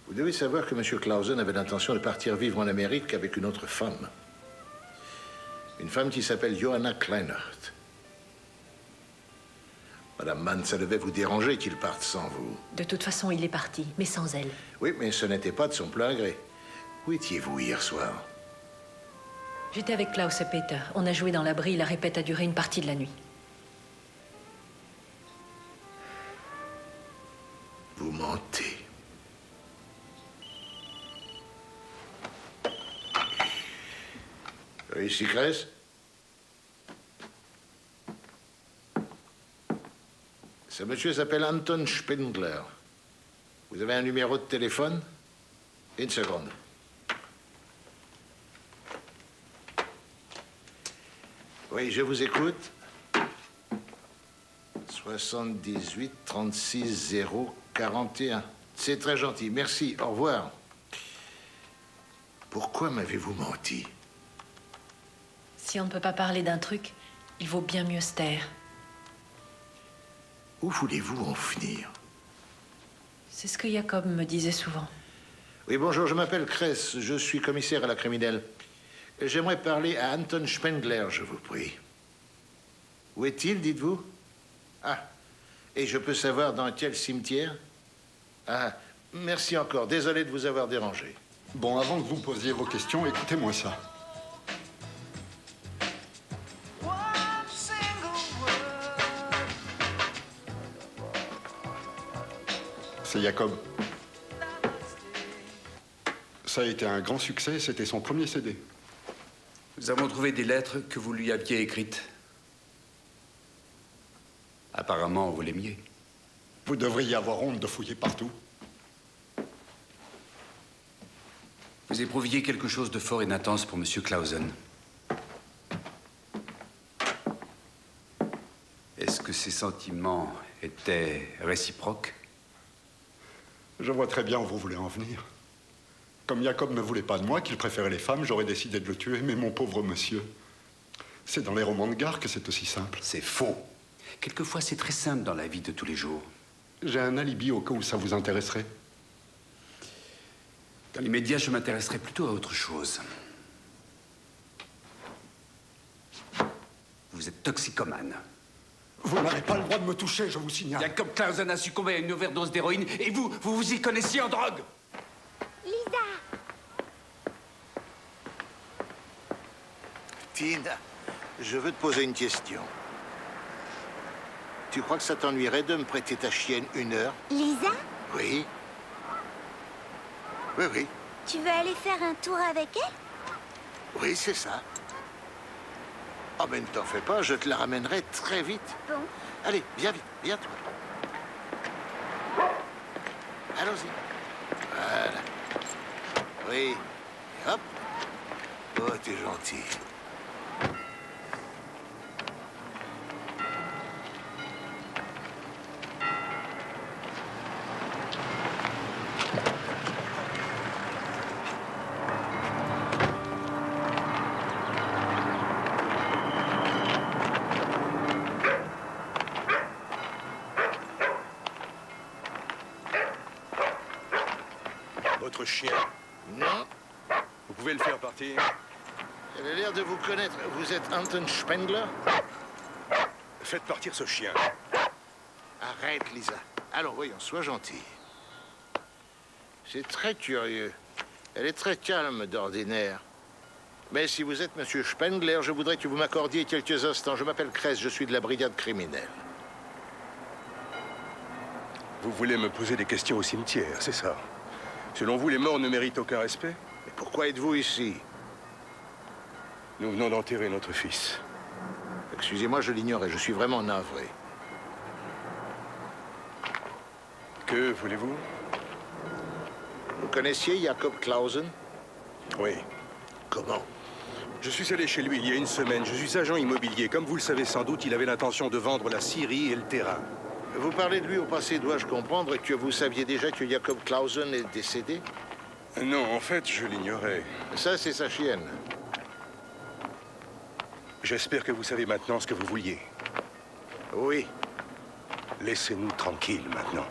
Vous devez savoir que M. Clausen avait l'intention de partir vivre en Amérique avec une autre femme. Une femme qui s'appelle Johanna Kleinert. Madame Mann, ça devait vous déranger qu'il parte sans vous. De toute façon, il est parti, mais sans elle. Oui, mais ce n'était pas de son plein gré. Où étiez-vous hier soir? J'étais avec Klaus et Peter. On a joué dans l'abri, la répète a duré une partie de la nuit. Vous mentez. Ici, Cress? Ce monsieur s'appelle Anton Spindler. Vous avez un numéro de téléphone? Une seconde. Oui, je vous écoute. 78 36 0 41. C'est très gentil. Merci. Au revoir. Pourquoi m'avez-vous menti? Si on ne peut pas parler d'un truc, il vaut bien mieux se taire. Où voulez-vous en venir? C'est ce que Jacob me disait souvent. Oui, bonjour, je m'appelle Cress. Je suis commissaire à la criminelle. J'aimerais parler à Anton Spindler, je vous prie. Où est-il, dites-vous? Ah, et je peux savoir dans quel cimetière? Ah, merci encore. Désolé de vous avoir dérangé. Bon, avant que vous posiez vos questions, écoutez-moi ça. C'est Jacob. Ça a été un grand succès, c'était son premier CD. Nous avons trouvé des lettres que vous lui aviez écrites. Apparemment, vous l'aimiez. Vous devriez avoir honte de fouiller partout. Vous éprouviez quelque chose de fort et d'intense pour M. Clausen. Est-ce que ces sentiments étaient réciproques? Je vois très bien où vous voulez en venir. Comme Jacob ne voulait pas de moi, qu'il préférait les femmes, j'aurais décidé de le tuer, mais mon pauvre monsieur... C'est dans les romans de gare que c'est aussi simple. C'est faux. Quelquefois, c'est très simple dans la vie de tous les jours. J'ai un alibi au cas où ça vous intéresserait. Dans l'immédiat, je m'intéresserais plutôt à autre chose. Vous êtes toxicomane. Vous n'avez pas le droit de me toucher, je vous signale. Jacob Clausen a succombé à une overdose d'héroïne et vous vous y connaissiez en drogue. Lisa! Tina, je veux te poser une question. Tu crois que ça t'ennuierait de me prêter ta chienne 1 heure? Lisa, Oui. Oui, oui. tu veux aller faire un tour avec elle? Oui, c'est ça. Oh, mais ne t'en fais pas, je te la ramènerai très vite. Bon. Allez, viens vite, viens toi. Allons-y. Voilà. Oui. Et hop. Oh, t'es gentil. Votre chien, Non. vous pouvez le faire partir? Elle a l'air de vous connaître. Vous êtes Anton Spengler? Faites partir ce chien. Arrête, Lisa. Allons, voyons, sois gentil. C'est très curieux. Elle est très calme d'ordinaire. Mais si vous êtes Monsieur Spengler, je voudrais que vous m'accordiez quelques instants. Je m'appelle Kress, je suis de la brigade criminelle. Vous voulez me poser des questions au cimetière, c'est ça? Selon vous, les morts ne méritent aucun respect? Mais pourquoi êtes-vous ici? Nous venons d'enterrer notre fils. Excusez-moi, je l'ignorais. Je suis vraiment navré. Que voulez-vous? Vous connaissiez Jacob Clausen? Oui. Comment? Je suis allé chez lui il y a 1 semaine. Je suis agent immobilier. Comme vous le savez sans doute, il avait l'intention de vendre la scierie et le terrain. Vous parlez de lui au passé, dois-je comprendre que vous saviez déjà que Jacob Clausen est décédé? Non, en fait, je l'ignorais. Ça, c'est sa chienne. J'espère que vous savez maintenant ce que vous vouliez. Oui. Laissez-nous tranquilles maintenant.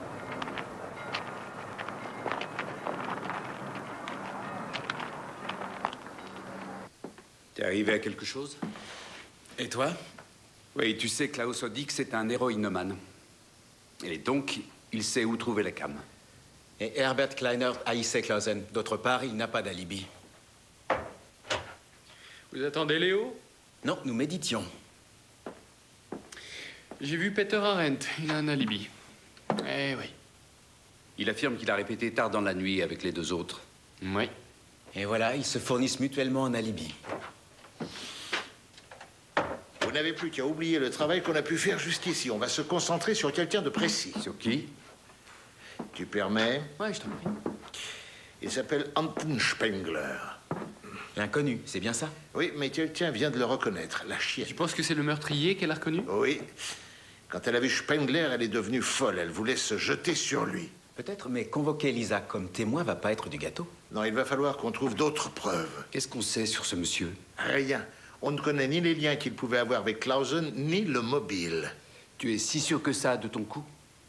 T'es arrivé à quelque chose? Et toi? Oui, tu sais, Klaus Odik, c'est un héroïnomane. Et donc, il sait où trouver la cam. Et Herbert Kleiner haïssait Clausen. D'autre part, il n'a pas d'alibi. Vous attendez Léo? Non, nous méditions. J'ai vu Peter Arendt. Il a un alibi. Eh oui. Il affirme qu'il a répété tard dans la nuit avec les 2 autres. Oui. Et voilà, ils se fournissent mutuellement un alibi. Vous n'avez plus qu'à oublier le travail qu'on a pu faire jusqu'ici. On va se concentrer sur quelqu'un de précis. Sur qui? Tu permets? Ouais, je t'en prie. Il s'appelle Anton Spengler. L'inconnu, c'est bien ça? Oui, mais quelqu'un vient de le reconnaître, la chienne. Tu penses que c'est le meurtrier qu'elle a reconnu? Oui. Quand elle a vu Spengler, elle est devenue folle. Elle voulait se jeter sur lui. Peut-être, mais convoquer Lisa comme témoin va pas être du gâteau. Non, il va falloir qu'on trouve d'autres preuves. Qu'est-ce qu'on sait sur ce monsieur? Rien. On ne connaît ni les liens qu'il pouvait avoir avec Clausen, ni le mobile. Tu es si sûr que ça de ton coup?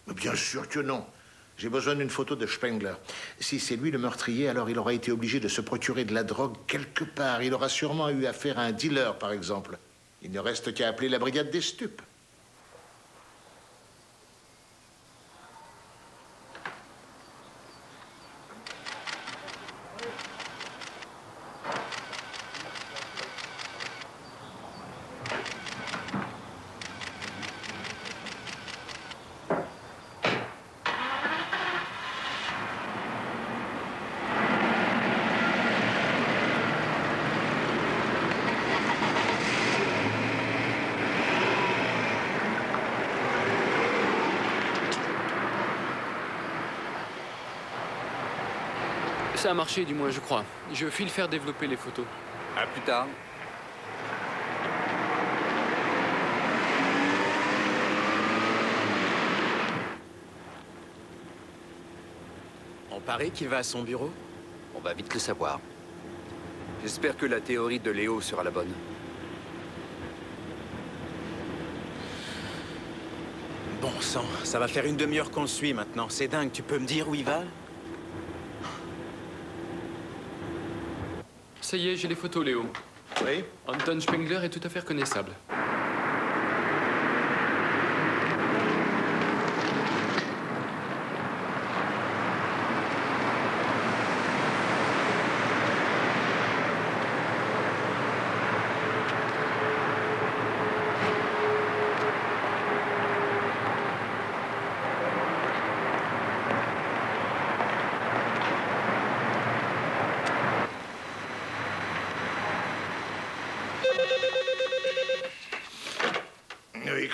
Bien sûr que non. J'ai besoin d'une photo de Spengler. Si c'est lui le meurtrier, alors il aura été obligé de se procurer de la drogue quelque part. Il aura sûrement eu affaire à un dealer, par exemple. Il ne reste qu'à appeler la brigade des stupes. Ça a marché, du moins, je crois. Je file faire développer les photos. À plus tard. On parie qu'il va à son bureau? On va vite le savoir. J'espère que la théorie de Léo sera la bonne. Bon sang, ça va faire 1 demi-heure qu'on le suit maintenant. C'est dingue, tu peux me dire où il va? Ça y est, j'ai les photos, Léo. Oui? Anton Spengler est tout à fait reconnaissable.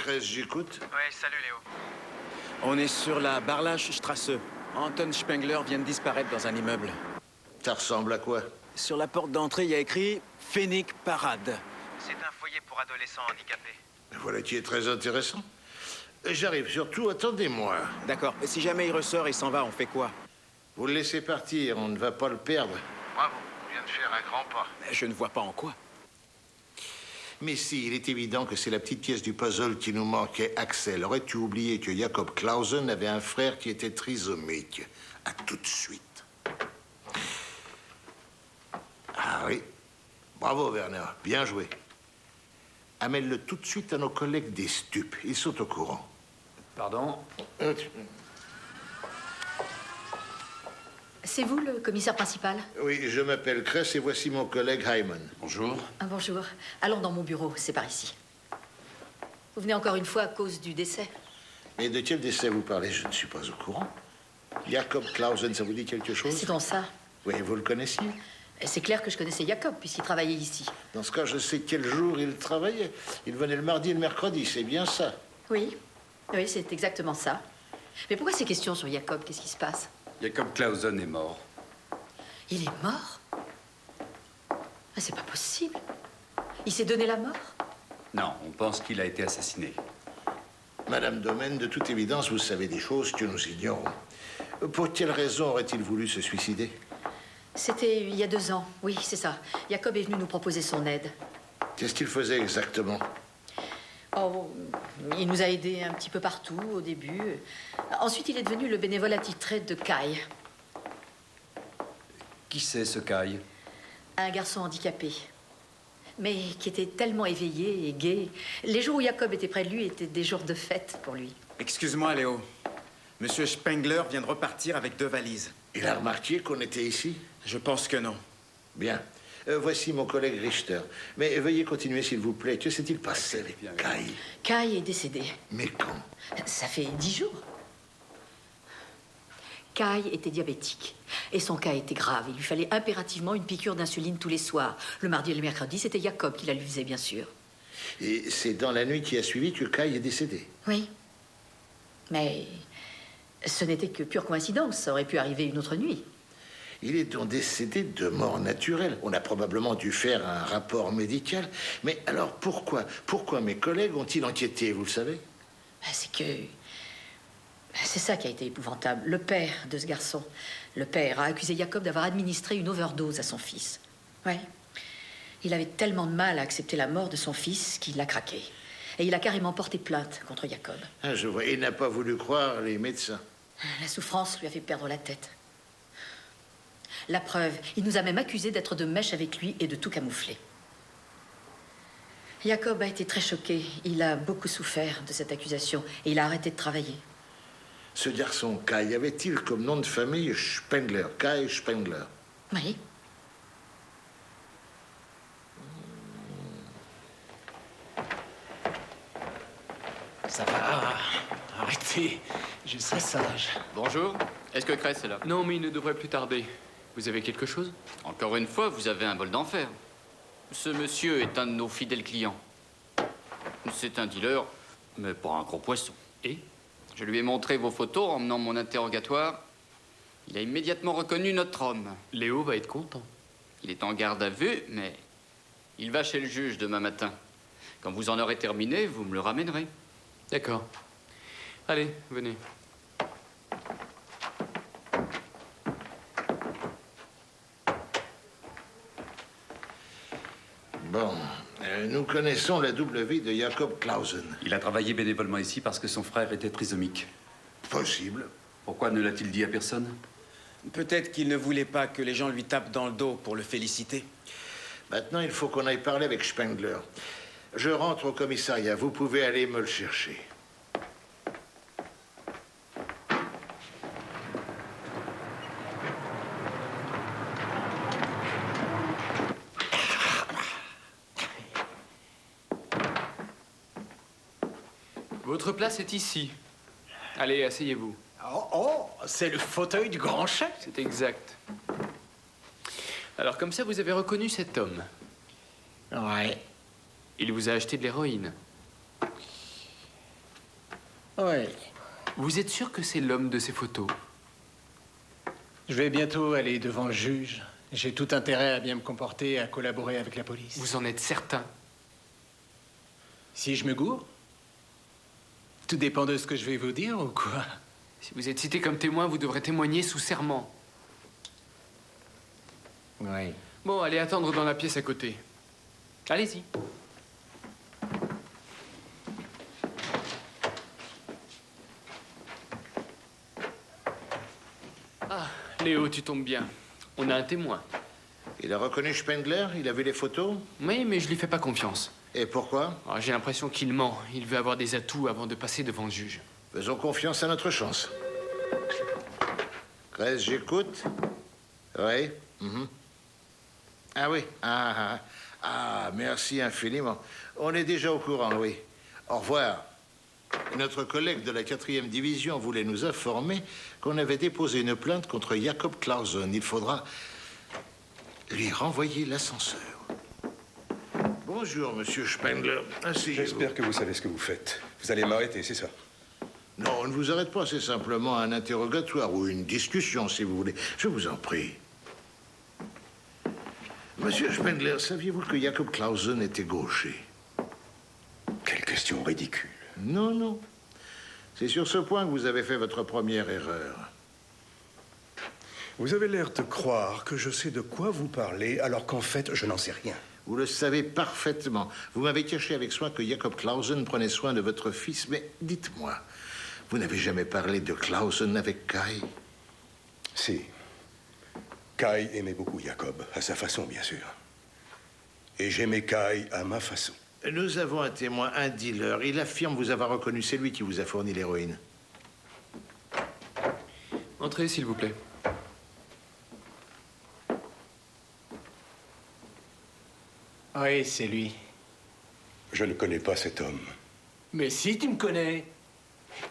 Kress, j'écoute. Ouais, salut Léo. On est sur la Barlach-Strasse. Anton Spengler vient de disparaître dans un immeuble. Ça ressemble à quoi? Sur la porte d'entrée, il y a écrit « Phénix Parade ». C'est un foyer pour adolescents handicapés. Voilà qui est très intéressant. J'arrive, surtout, attendez-moi. D'accord. Si jamais il ressort et s'en va, on fait quoi? Vous le laissez partir, on ne va pas le perdre. Bravo, on vient de faire un grand pas. Je ne vois pas en quoi. Mais si, il est évident que c'est la petite pièce du puzzle qui nous manquait. Axel, aurais-tu oublié que Jacob Clausen avait un frère qui était trisomique? À tout de suite. Ah oui. Bravo, Werner. Bien joué. Amène-le tout de suite à nos collègues des stupes. Ils sont au courant. Pardon? C'est vous le commissaire principal? Oui, je m'appelle Kress et voici mon collègue Hyman. Bonjour. Ah, bonjour. Allons dans mon bureau, c'est par ici. Vous venez encore une fois à cause du décès? Mais de quel décès vous parlez? Je ne suis pas au courant. Jacob Clausen, ça vous dit quelque chose? C'est donc ça. Oui, vous le connaissiez? C'est clair que je connaissais Jacob, puisqu'il travaillait ici. Dans ce cas, je sais quel jour il travaillait. Il venait le mardi et le mercredi, c'est bien ça? Oui, oui, c'est exactement ça. Mais pourquoi ces questions sur Jacob? Qu'est-ce qui se passe? Jacob Clausen est mort. Il est mort? Ah, c'est pas possible. Il s'est donné la mort? Non, on pense qu'il a été assassiné. Madame Domaine, de toute évidence, vous savez des choses que nous ignorons. Pour quelle raison aurait-il voulu se suicider? C'était il y a 2 ans. Oui, c'est ça. Jacob est venu nous proposer son aide. Qu'est-ce qu'il faisait exactement? Oh, il nous a aidés un petit peu partout au début. Ensuite, il est devenu le bénévole attitré de Kai. Qui c'est ce Kai? Un garçon handicapé, mais qui était tellement éveillé et gai. Les jours où Jacob était près de lui étaient des jours de fête pour lui. Excuse-moi, Léo. Monsieur Spengler vient de repartir avec 2 valises. Il a remarqué qu'on était ici? Je pense que non. Bien. Voici mon collègue Richter. Mais veuillez continuer, s'il vous plaît. Que s'est-il passé avec Kai? Kai est décédé. Mais quand? Ça fait 10 jours. Kai était diabétique. Et son cas était grave. Il lui fallait impérativement une piqûre d'insuline tous les soirs. Le mardi et le mercredi, c'était Jacob qui la lui faisait, bien sûr. Et c'est dans la nuit qui a suivi que Kai est décédé? Oui. Mais ce n'était que pure coïncidence. Ça aurait pu arriver une autre nuit. Il est donc décédé de mort naturelle. On a probablement dû faire un rapport médical. Mais alors pourquoi mes collègues ont-ils enquêté, vous le savez? C'est que... C'est ça qui a été épouvantable. Le père de ce garçon, le père a accusé Jacob d'avoir administré une overdose à son fils. Ouais. Il avait tellement de mal à accepter la mort de son fils qu'il a craqué. Et il a carrément porté plainte contre Jacob. Ah, je vois. Il n'a pas voulu croire les médecins. La souffrance lui a fait perdre la tête. La preuve, il nous a même accusés d'être de mèche avec lui et de tout camoufler. Jacob a été très choqué. Il a beaucoup souffert de cette accusation et il a arrêté de travailler. Ce garçon, Kai, avait-il comme nom de famille Spengler? Kai Spengler? Oui. Ça va. Arrêtez. Je serai sage. Bonjour. Est-ce que Kress est là? Non, mais il ne devrait plus tarder. Vous avez quelque chose? Encore une fois, vous avez un bol d'enfer. Ce monsieur est un de nos fidèles clients. C'est un dealer, mais pas un gros poisson. Et? Je lui ai montré vos photos en menant mon interrogatoire. Il a immédiatement reconnu notre homme. Léo va être content. Il est en garde à vue, mais il va chez le juge demain matin. Quand vous en aurez terminé, vous me le ramènerez. D'accord. Allez, venez. Bon, nous connaissons la double vie de Jacob Clausen. Il a travaillé bénévolement ici parce que son frère était trisomique. Possible. Pourquoi ne l'a-t-il dit à personne? Peut-être qu'il ne voulait pas que les gens lui tapent dans le dos pour le féliciter. Maintenant, il faut qu'on aille parler avec Spengler. Je rentre au commissariat. Vous pouvez aller me le chercher. Votre place est ici. Allez, asseyez-vous. Oh, c'est le fauteuil du grand chef. C'est exact. Alors, comme ça, vous avez reconnu cet homme. Ouais. Il vous a acheté de l'héroïne. Ouais. Vous êtes sûr que c'est l'homme de ces photos? Je vais bientôt aller devant le juge. J'ai tout intérêt à bien me comporter et à collaborer avec la police. Vous en êtes certain? Si je me gourre? Tout dépend de ce que je vais vous dire ou quoi? Si vous êtes cité comme témoin, vous devrez témoigner sous serment. Oui. Bon, allez attendre dans la pièce à côté. Allez-y. Ah, Léo, tu tombes bien. On a un témoin. Il a reconnu Spengler? Il a vu les photos? Oui, mais je lui fais pas confiance. Et pourquoi? J'ai l'impression qu'il ment. Il veut avoir des atouts avant de passer devant le juge. Faisons confiance à notre chance. Grace, j'écoute. Oui. Ah oui. Merci infiniment. On est déjà au courant, oui. Au revoir. Notre collègue de la 4e division voulait nous informer qu'on avait déposé une plainte contre Jacob Clausen. Il faudra lui renvoyer l'ascenseur. Bonjour, monsieur Spengler. Asseyez-vous. J'espère que vous savez ce que vous faites. Vous allez m'arrêter, c'est ça? Non, on ne vous arrête pas. C'est simplement un interrogatoire ou une discussion, si vous voulez. Je vous en prie. Monsieur Spengler, saviez-vous que Jacob Clausen était gaucher? Quelle question ridicule. Non, non. C'est sur ce point que vous avez fait votre première erreur. Vous avez l'air de croire que je sais de quoi vous parlez, alors qu'en fait, je n'en sais rien. Vous le savez parfaitement. Vous m'avez caché avec soin que Jacob Clausen prenait soin de votre fils. Mais dites-moi, vous n'avez jamais parlé de Clausen avec Kai? Si. Kai aimait beaucoup Jacob, à sa façon, bien sûr. Et j'aimais Kai à ma façon. Nous avons un témoin, un dealer. Il affirme vous avoir reconnu. C'est lui qui vous a fourni l'héroïne. Entrez, s'il vous plaît. Oui, c'est lui. Je ne connais pas cet homme. Mais si, tu me connais.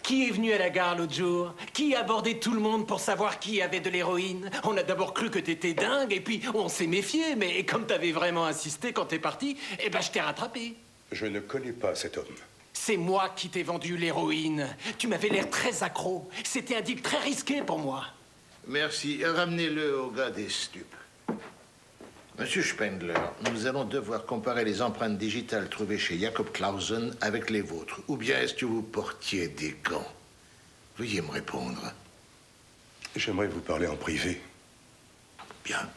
Qui est venu à la gare l'autre jour? Qui a abordé tout le monde pour savoir qui avait de l'héroïne? On a d'abord cru que t'étais dingue, et puis on s'est méfié, mais comme t'avais vraiment insisté quand t'es parti, eh ben je t'ai rattrapé. Je ne connais pas cet homme. C'est moi qui t'ai vendu l'héroïne. Tu m'avais l'air très accro. C'était un deal très risqué pour moi. Merci. Ramenez-le au gars des stupes. Monsieur Spengler, nous allons devoir comparer les empreintes digitales trouvées chez Jacob Clausen avec les vôtres. Ou bien est-ce que vous portiez des gants? Veuillez me répondre. J'aimerais vous parler en privé. Bien.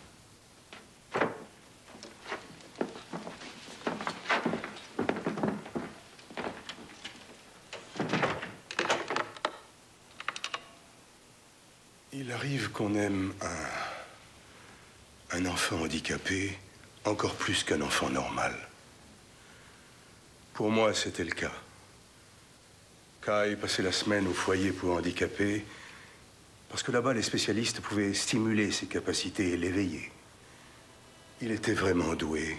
Il arrive qu'on aime un enfant handicapé encore plus qu'un enfant normal. Pour moi, c'était le cas. Kai passait la semaine au foyer pour handicapés parce que là-bas, les spécialistes pouvaient stimuler ses capacités et l'éveiller. Il était vraiment doué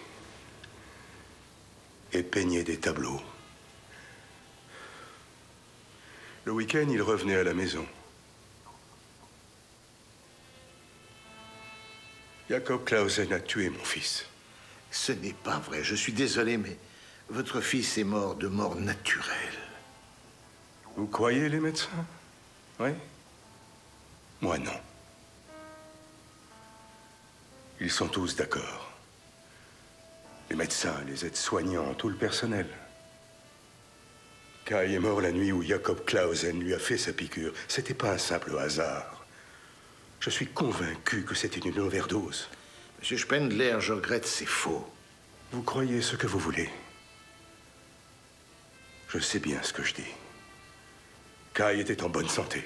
et peignait des tableaux. Le week-end, il revenait à la maison. Jacob Clausen a tué mon fils. Ce n'est pas vrai. Je suis désolé, mais votre fils est mort de mort naturelle. Vous croyez les médecins? Oui? Moi, non. Ils sont tous d'accord. Les médecins, les aides-soignants, tout le personnel. Kai est mort la nuit où Jacob Clausen lui a fait sa piqûre. C'était pas un simple hasard. Je suis convaincu que c'était une overdose. Monsieur Spengler, je regrette, c'est faux. Vous croyez ce que vous voulez. Je sais bien ce que je dis. Kai était en bonne santé.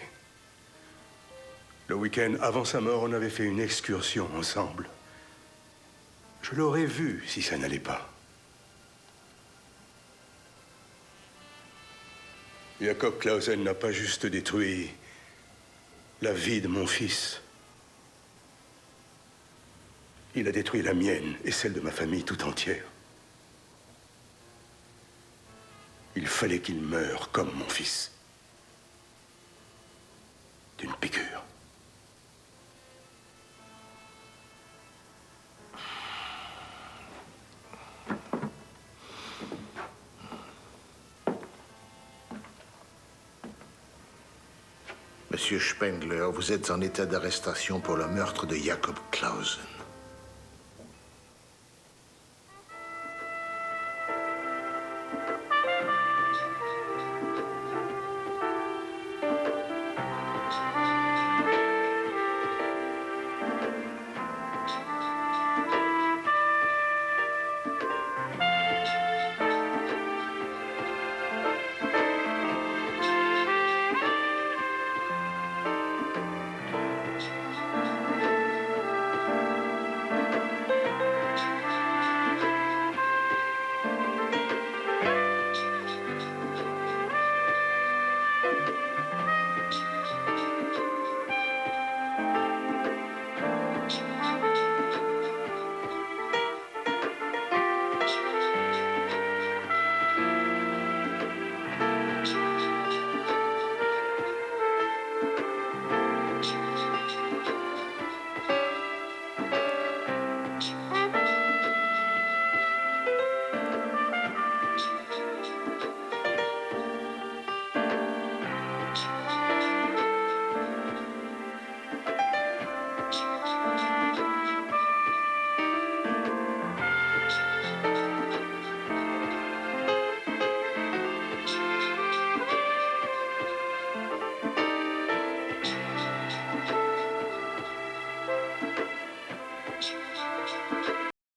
Le week-end avant sa mort, on avait fait une excursion ensemble. Je l'aurais vu si ça n'allait pas. Jacob Clausen n'a pas juste détruit la vie de mon fils. Il a détruit la mienne et celle de ma famille tout entière. Il fallait qu'il meure comme mon fils. D'une piqûre. Monsieur Spengler, vous êtes en état d'arrestation pour le meurtre de Jacob Clausen.